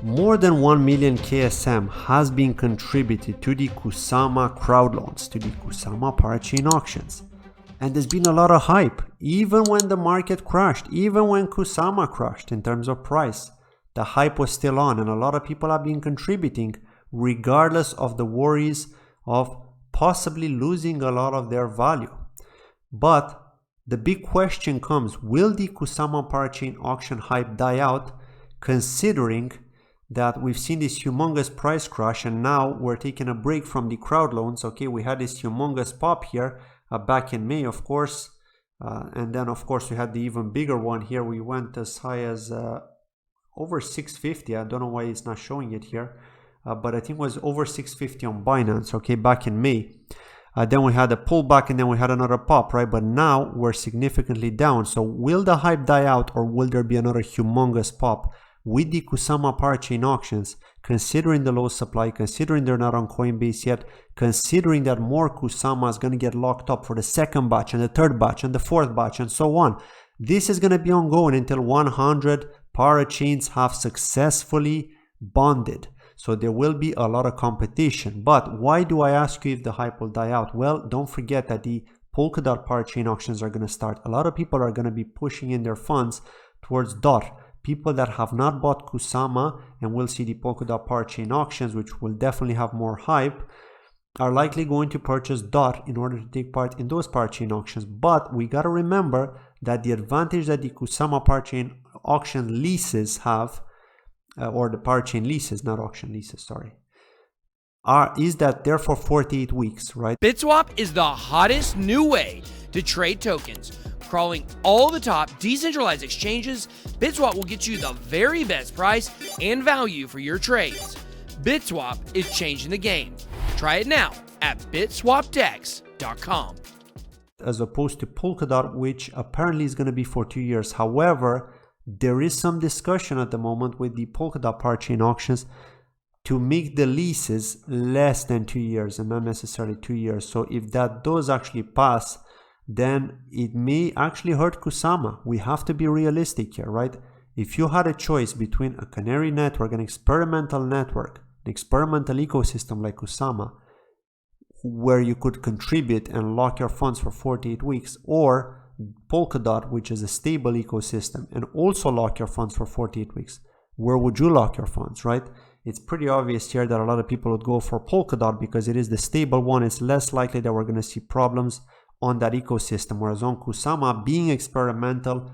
More than 1 million KSM has been contributed to the Kusama crowd loans, to the Kusama Parachain auctions. And there's been a lot of hype, even when the market crashed, even when Kusama crashed in terms of price. The hype was still on, and a lot of people have been contributing regardless of the worries of possibly losing a lot of their value. But the big question comes, will the Kusama Parachain auction hype die out, considering that we've seen this humongous price crash and now we're taking a break from the crowd loans? Okay, we had this humongous pop here back in May, of course, and then of course we had the even bigger one here. We went as high as over 650. I don't know why it's not showing it here, but I think it was over 650 on Binance, okay, back in May. Then we had a pullback and then we had another pop, right? But now we're significantly down. So will the hype die out, or will there be another humongous pop with the Kusama Parachain auctions, considering the low supply, considering they're not on Coinbase yet, considering that more Kusama is going to get locked up for the second batch and the third batch and the fourth batch and so on. This is going to be ongoing until 100 parachains have successfully bonded. So there will be a lot of competition. But why do I ask you if the hype will die out? Well, don't forget that the Polkadot parachain auctions are going to start. A lot of people are going to be pushing in their funds towards DOT. People that have not bought Kusama and will see the Polkadot parachain auctions, which will definitely have more hype, are likely going to purchase DOT in order to take part in those parachain auctions. But we got to remember that the advantage that the Kusama parachain auction leases have, or the parachain leases, not auction leases, sorry, is that they're for 48 weeks, right? BitSwap is the hottest new way to trade tokens. Crawling all the top decentralized exchanges, BitSwap will get you the very best price and value for your trades. BitSwap is changing the game. Try it now at bitswapdex.com. As opposed to Polkadot, which apparently is going to be for 2 years. However, there is some discussion at the moment with the Polkadot parachain auctions to make the leases less than 2 years and not necessarily 2 years. So if that does actually pass, then it may actually hurt Kusama. We have to be realistic here, right? If you had a choice between a Canary network, an experimental network, an experimental ecosystem like Kusama, where you could contribute and lock your funds for 48 weeks, or Polkadot, which is a stable ecosystem, and also lock your funds for 48 weeks, where would you lock your funds, right? It's pretty obvious here that a lot of people would go for Polkadot because it is the stable one. It's less likely that we're going to see problems on that ecosystem, whereas on Kusama, being experimental,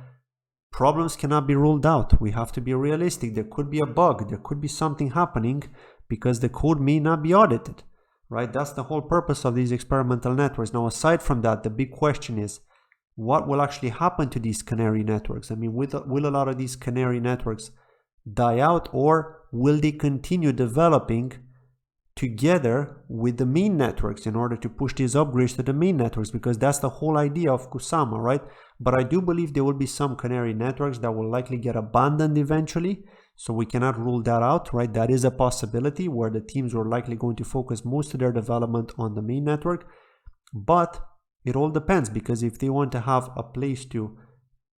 problems cannot be ruled out. We have to be realistic. There could be a bug, there could be something happening because the code may not be audited, right? That's the whole purpose of these experimental networks. Now, aside from that, the big question is, what will actually happen to these Canary networks? I mean, will a lot of these Canary networks die out, or will they continue developing together with the main networks in order to push these upgrades to the main networks? Because that's the whole idea of Kusama, right? But I do believe there will be some Canary networks that will likely get abandoned eventually, so we cannot rule that out, right? That is a possibility where the teams are likely going to focus most of their development on the main network. But it all depends, because if they want to have a place to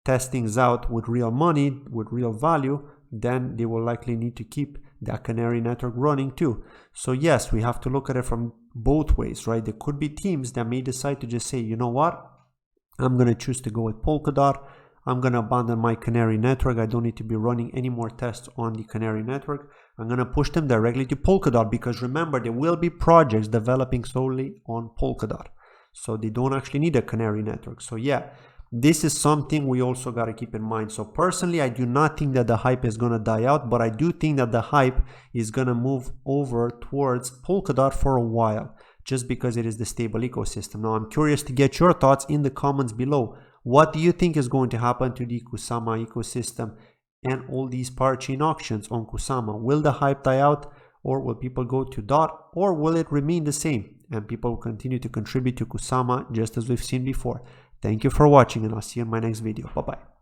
test things out with real money, with real value, then they will likely need to keep that Canary network running too. So yes, we have to look at it from both ways, right? There could be teams that may decide to just say, you know what, I'm going to choose to go with Polkadot. I'm going to abandon my Canary network. I don't need to be running any more tests on the Canary network. I'm going to push them directly to Polkadot, because remember, there will be projects developing solely on Polkadot, so they don't actually need a Canary network. So yeah, this is something we also got to keep in mind. So personally, I do not think that the hype is going to die out, but I do think that the hype is going to move over towards Polkadot for a while, just because it is the stable ecosystem. Now, I'm curious to get your thoughts in the comments below. What do you think is going to happen to the Kusama ecosystem and all these parachain auctions on Kusama? Will the hype die out, or will people go to DOT, or will it remain the same and people will continue to contribute to Kusama just as we've seen before? Thank you for watching, and I'll see you in my next video. Bye-bye.